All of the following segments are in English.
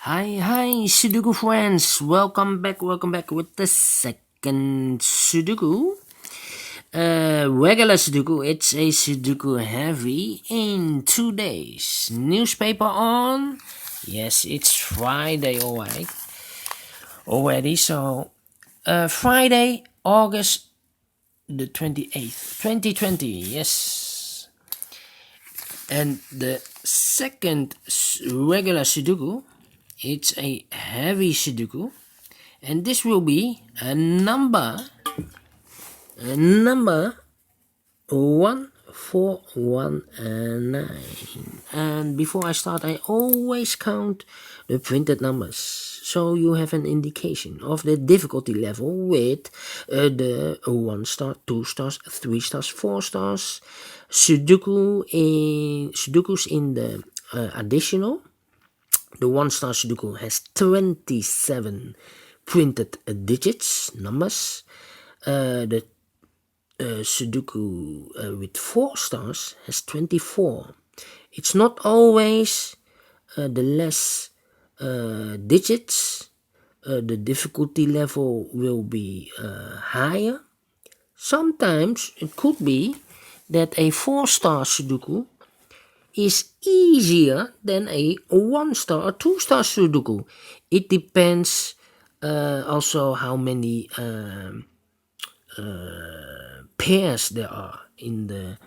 Hi, Sudoku friends. Welcome back with the second Sudoku. Regular Sudoku, it's a Sudoku Heavy in 2 days. Newspaper on? Yes, it's Friday, alright. Already, so Friday, August the 28th, 2020, yes. And the second regular Sudoku, it's a heavy Sudoku, and this will be a number 1419. And before I start, I always count the printed numbers, so you have an indication of the difficulty level with the 1 star, 2 stars, 3 stars, 4 stars, Sudokus in the additional. The 1 star Sudoku has 27 printed digits, numbers. The Sudoku with 4 stars has 24. It's not always the less digits, the difficulty level will be higher. Sometimes it could be that a 4 star Sudoku is easier than a 1 star or 2 star Sudoku. It depends also how many pairs there are in the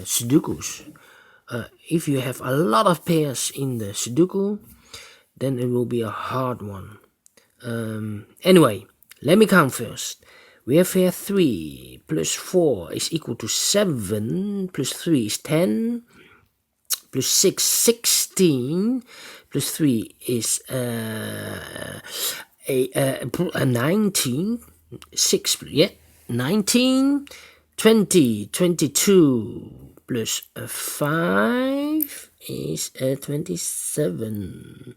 Sudokus. If you have a lot of pairs in the Sudoku, then it will be a hard one. Anyway, let me count first. We have here 3 plus 4 is equal to 7, plus 3 is 10, plus 6, 16, plus 3 is 19, 6, 19, 20, 22, plus 5 is 27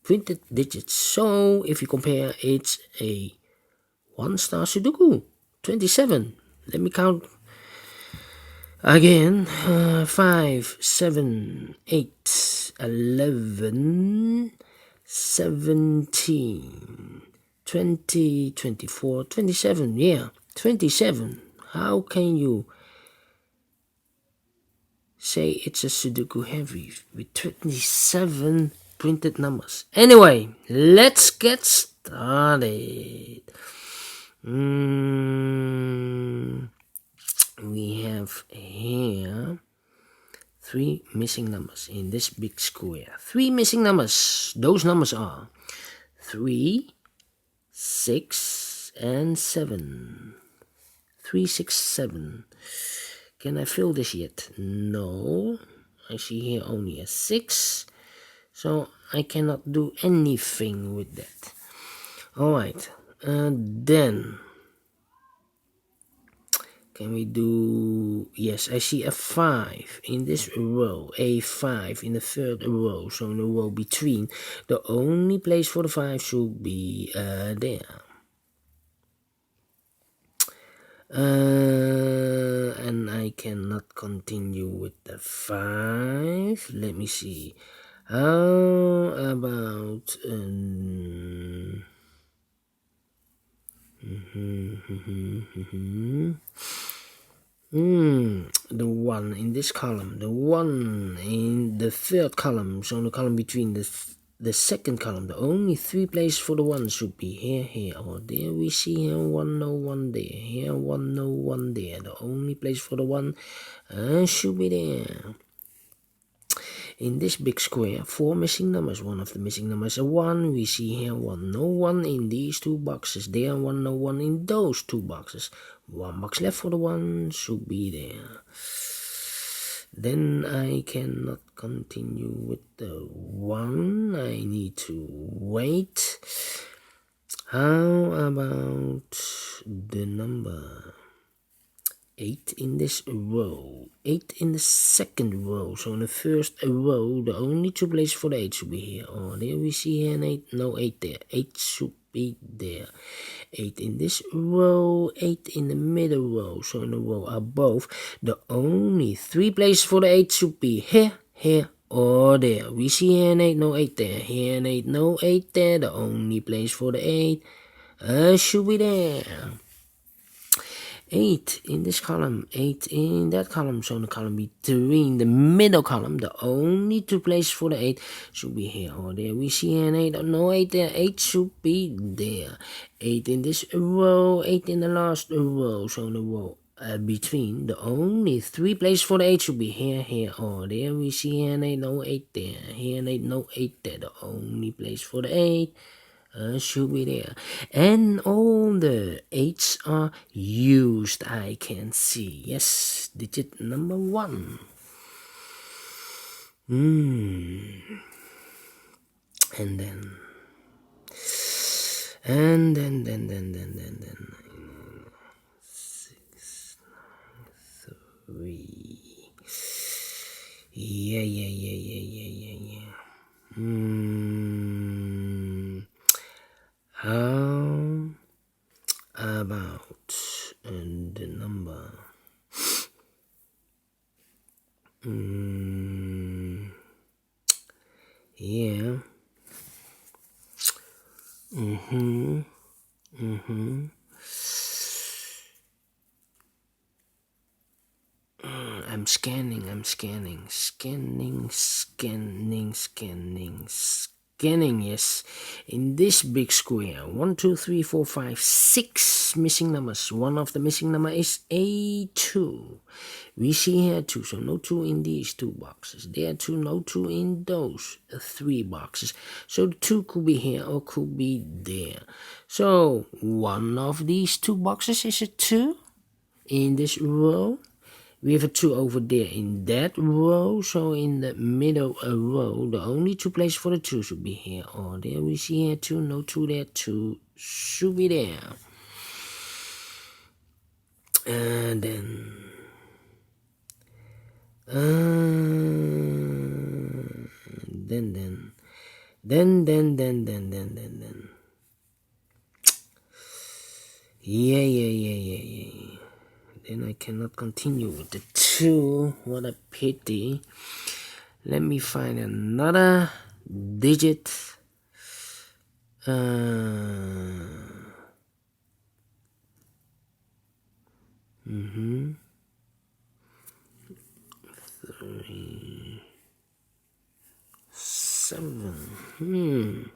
printed digits. So if you compare, it's a 1 star Sudoku, 27. Let me count again. 5, 7, 8, 11, 17, 20, 24, 27. Yeah, 27. How can you say it's a Sudoku Heavy with 27 printed numbers? Anyway, let's get started. We have here 3 missing numbers in this big square. 3 missing numbers. Those numbers are 3, 6, and 7. 3, 6, 7. Can I fill this yet? No. I see here only a 6. So I cannot do anything with that. Alright. Then can we do, yes, I see a 5 in this row, a 5 in the third row, so in the row between. The only place for the 5 should be there. And I cannot continue with the 5. Let me see. How about the 1 in this column, the 1 in the third column, so the column between the second column. The only 3 places for the 1 should be here, or there. We see here 1, no 1 there, here 1, no 1 there. The only place for the 1 should be there. In this big square, 4 missing numbers. One of the missing numbers is a 1. We see here 1, no 1 in these 2 boxes. There 1, no 1 in those 2 boxes. 1 box left for the 1 should be there. Then I cannot continue with the 1. I need to wait. How about the number 8 in this row, 8 in the second row? So in the first row, the only 2 places for the 8 should be here. Oh, there we see here an 8, no 8 there. 8 should be there. 8 in this row, 8 in the middle row. So in the row above, the only 3 places for the 8 should be here, or there. We see here an 8, no 8 there. Here an 8, no 8 there. The only place for the 8 should be there. 8 in this column, 8 in that column, so the column between the middle column, the only two places for the 8 should be here or there. We see an 8, no 8 there, 8 should be there. 8 in this row, 8 in the last row, so the row between, the only three places for the 8 should be here, here, or there. We see an 8, no 8 there, here an 8, no 8 there, the only place for the 8 should be there. And all the 8s are used, I can see. Yes, digit number 1. And then 6, 9, 3. Yeah. How about the number? Yeah. I'm scanning, yes. In this big square, 1, 2, 3, 4, 5, 6 missing numbers. One of the missing number is A2. We see here 2, so no 2 in these 2 boxes. There 2, no 2 in those 3 boxes. So the 2 could be here or could be there. So one of these 2 boxes is a 2 in this row. We have a 2 over there in that row, so in the middle row, the only 2 places for the 2 should be here or there. We see here 2, no 2 there, 2 should be there. And then yeah. Then I cannot continue with the 2. What a pity. Let me find another digit. 3, 7.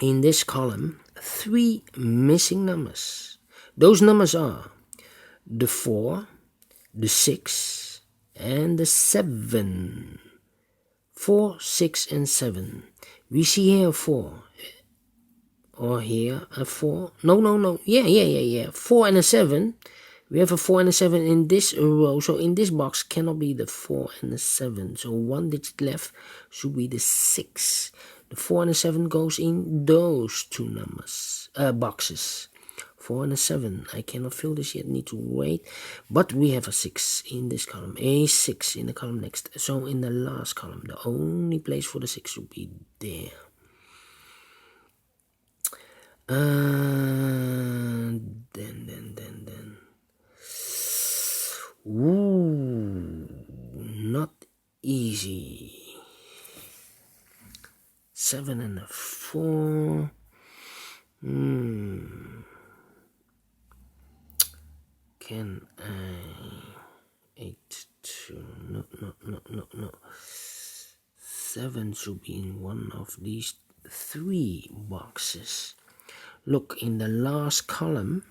In this column, 3 missing numbers. Those numbers are the 4, the 6, and the 7. 4, 6, and 7. We see here a 4. Or here a 4. No. Yeah. 4 and a 7. We have a 4 and a 7 in this row. So in this box cannot be the 4 and the 7. So one digit left should be the 6. The 4 and the 7 goes in those 2 numbers, boxes. 4 and a 7. I cannot fill this yet, need to wait. But we have a 6 in this column. A 6 in the column next. So in the last column, the only place for the 6 should be there. Then. Ooh, not easy. 7 and a 4. Can I 8, 2? No. 7 should be in one of these 3 boxes. Look, in the last column,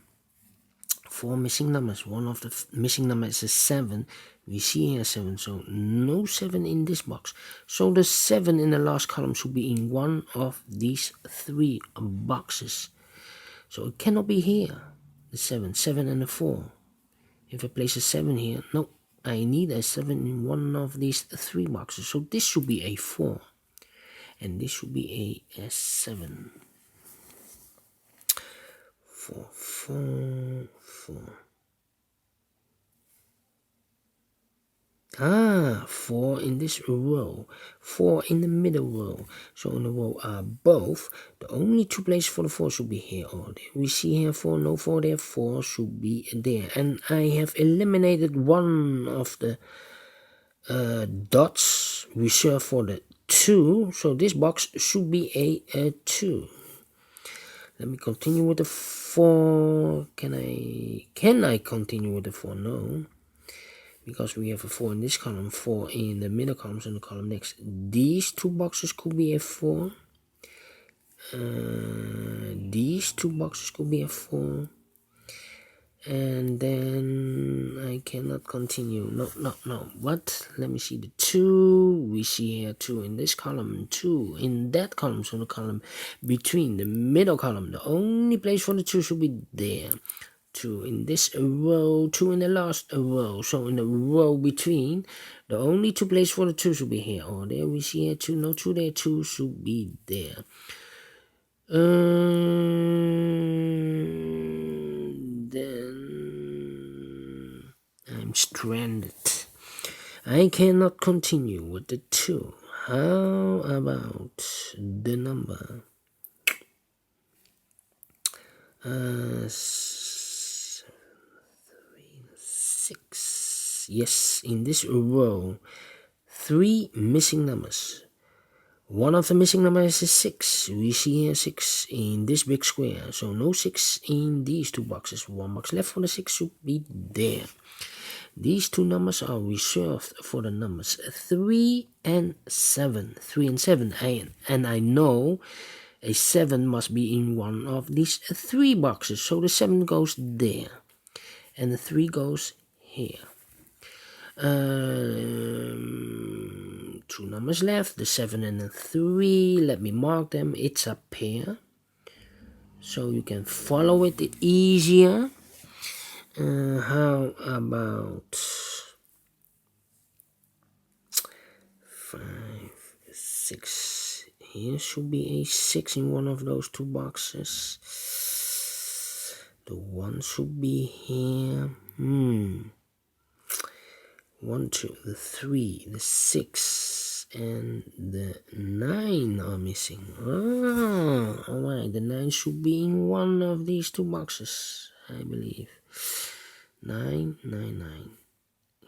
4 missing numbers. One of the missing numbers is a 7. We see here 7, so no 7 in this box. So the 7 in the last column should be in one of these 3 boxes. So it cannot be here. The 7 and a 4. If I place a 7 here, no, I need a 7 in one of these 3 boxes. So this should be a 4. And this should be a 7. 4. 4 in this row, 4 in the middle row. So in the row above, the only 2 places for the 4 should be here or there. We see here 4, no 4 there, 4 should be there. And I have eliminated one of the dots reserved for the 2. So this box should be a 2. Let me continue with the 4. Can I continue with the 4? No. Because we have a 4 in this column, 4 in the middle column, so in the column next. These 2 boxes could be a 4. These 2 boxes could be a 4. And then I cannot continue. No. What? Let me see the 2. We see here 2 in this column, 2 in that column, so the column between the middle column. The only place for the 2 should be there. 2 in this row, 2 in the last row. So in the row between, the only 2 places for the 2 should be here or there. We see here 2, no 2 there, 2 should be there. Then I'm stranded. I cannot continue with the 2. How about the number 6? Yes, in this row, 3 missing numbers. One of the missing numbers is 6. We see here 6 in this big square. So no 6 in these 2 boxes. 1 box left for the 6 should be there. These 2 numbers are reserved for the numbers 3 and 7. 3 and 7. And I know a 7 must be in one of these 3 boxes. So the 7 goes there. And the 3 goes here. 2 numbers left, the 7 and the 3. Let me mark them. It's a pair, so you can follow it easier. How about 5, 6? Here should be a 6 in one of those 2 boxes. The 1 should be here. 1, 2, the 3, the 6, and the 9 are missing. Alright, the 9 should be in one of these 2 boxes, I believe. 9, 9, 9.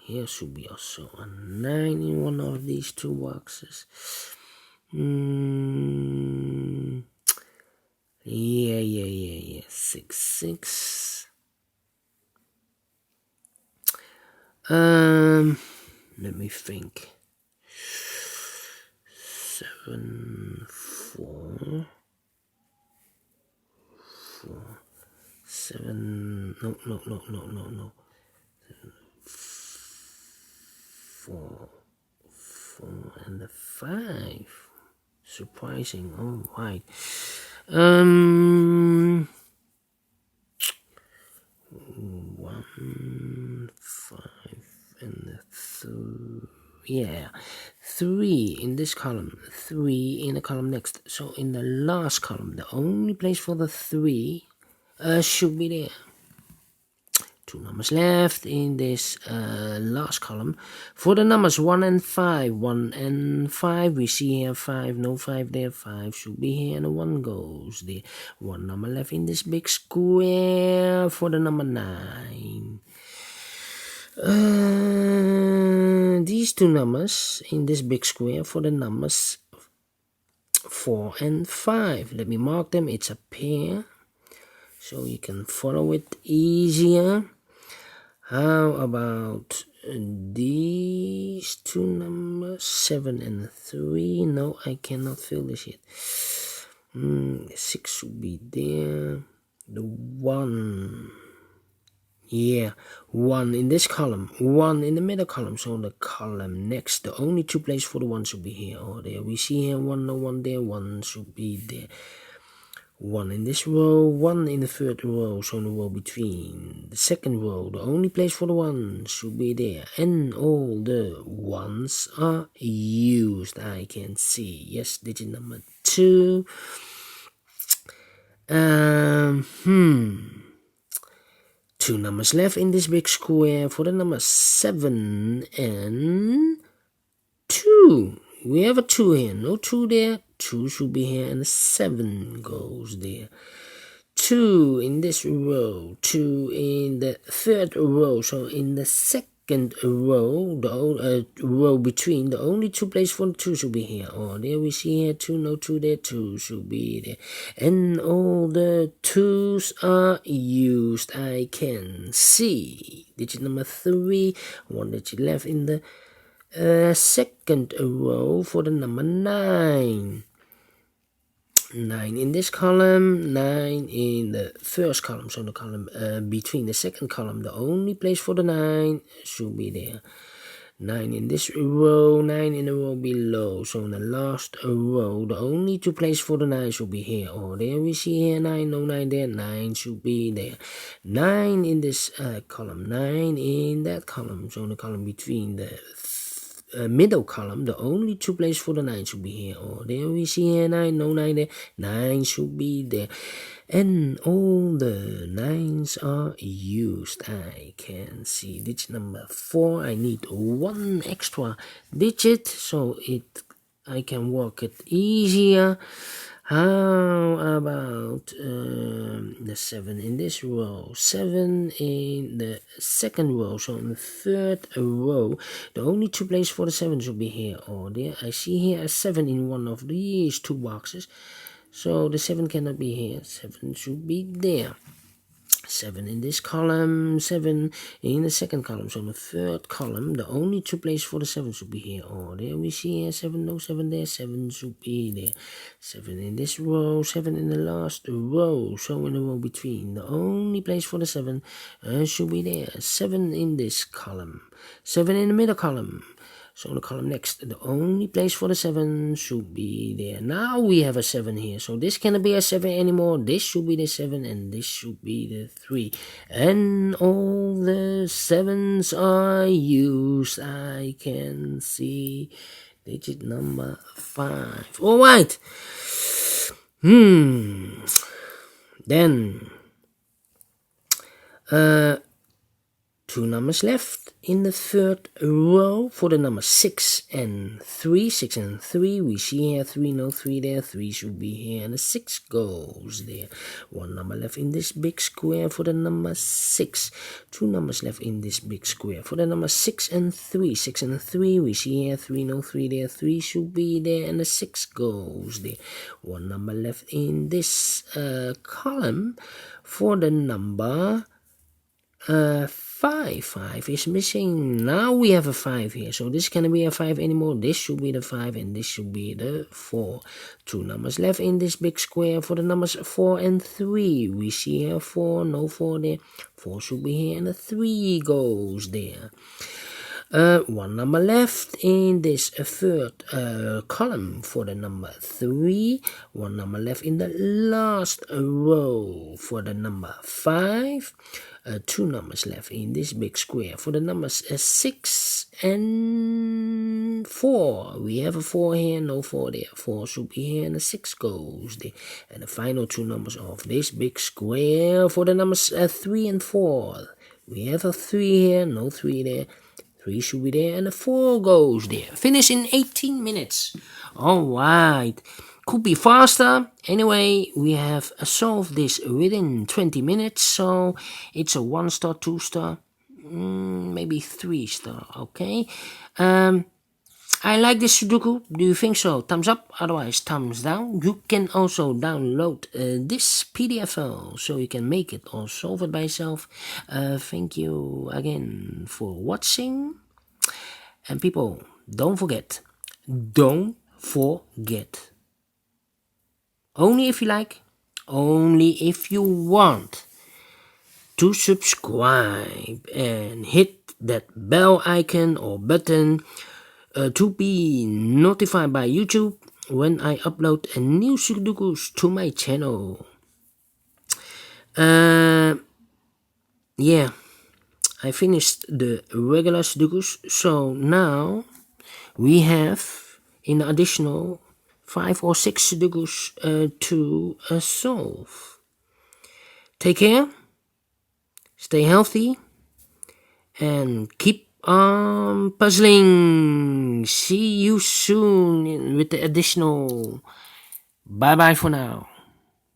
Here should be also a 9 in one of these 2 boxes. Yeah. 6, 6. Let me think. 7, 4, 7. No. 4, and the 5. Surprising. Oh, right. 1, 5, and the 3. 3 in this column, 3 in the column next. So in the last column, the only place for the 3 should be there. 2 numbers left in this last column. For the numbers 1 and 5, 1 and 5, we see here 5, no 5 there, 5 should be here, and the 1 goes there. 1 number left in this big square for the number 9. These 2 numbers in this big square for the numbers 4 and 5. Let me mark them. It's a pair, so you can follow it easier. How about these 2 numbers, 7 and 3? No, I cannot fill this yet. 6 should be there. The 1. Yeah, 1 in this column, 1 in the middle column, so the column next, the only 2 places for the 1 should be here or there. We see here 1, no 1 there, 1 should be there. 1 in this row, 1 in the 3rd row, so in the row between the 2nd row, the only place for the 1 should be there. And all the 1s are used, I can see. Yes, digit number 2. 2 2 numbers left in this big square for the number 7 and 2. We have a 2 here, no 2 there, 2 should be here, and a 7 goes there. 2 in this row, 2 in the third row, so in the second row, the row between, the only 2 places for the 2 should be here. Oh, there we see here 2, no 2 there, 2 should be there. And all the 2s are used, I can see. Digit number 3, 1 digit left in the second row for the number 9. 9 in this column, 9 in the first column, so the column between the second column, the only place for the 9 should be there. 9 in this row, 9 in the row below, so in the last row, the only 2 places for the 9 should be here. Oh, there we see here 9, no 9 there, 9 should be there. 9 in this column, 9 in that column, so the column between the middle column, the only 2 places for the 9 should be here. Oh, there we see here 9, no 9 there, 9 should be there. And all the 9s are used, I can see. Digit number 4, I need 1 extra digit, so I can work it easier. How about the 7 in this row, 7 in the second row, so in the third row, the only 2 places for the 7 should be here or there. I see here a 7 in one of these 2 boxes, so the 7 cannot be here, 7 should be there. 7 in this column, 7 in the second column, so in the third column, the only 2 places for the 7 should be here. Oh, there we see here 7, no 7 there, 7 should be there. 7 in this row, 7 in the last row, so in the row between, the only place for the 7 should be there. 7 in this column, 7 in the middle column, so the column next, the only place for the 7 should be there. Now we have a 7 here, so this cannot be a 7 anymore. This should be the 7 and this should be the 3. And all the 7s are used, I can see. Digit number 5. Alright. Then 2 numbers left in the third row for the number 6 and 3. 6 and 3, we see here 3, no 3 there, 3 should be here, and the 6 goes there. 1 number left in this big square for the number 6. 2 numbers left in this big square for the number 6 and 3. 6 and 3, we see here 3, no 3 there, 3 should be there, and the 6 goes there. 1 number left in this column for the number 5. 5 is missing. Now we have a 5 here, so this cannot be a 5 anymore. This should be the 5 and this should be the 4. 2 numbers left in this big square for the numbers 4 and 3. We see here 4, no 4 there, 4 should be here, and the 3 goes there. 1 number left in this third column for the number 3. 1 number left in the last row for the number 5. 2 numbers left in this big square for the numbers 6 and 4. We have a 4 here, no 4 there. 4 should be here, and the 6 goes there. And the final 2 numbers of this big square for the numbers 3 and 4. We have a 3 here, no 3 there. 3 should be there, and the 4 goes there. Finish in 18 minutes. Alright. Could be faster. Anyway, we have solved this within 20 minutes. So it's a 1 star, 2 star, maybe 3 star. Okay. I like this Sudoku. Do you think so? Thumbs up. Otherwise, thumbs down. You can also download this PDF file so you can make it or solve it by yourself. Thank you again for watching. And people, don't forget. Only if you like, only if you want to subscribe and hit that bell icon or button to be notified by YouTube when I upload a new Sudokus to my channel. Yeah, I finished the regular Sudokus, so now we have in additional 5 or 6 Sudokus to solve. Take care Stay healthy and keep on puzzling. See you soon with the additional. Bye bye for now.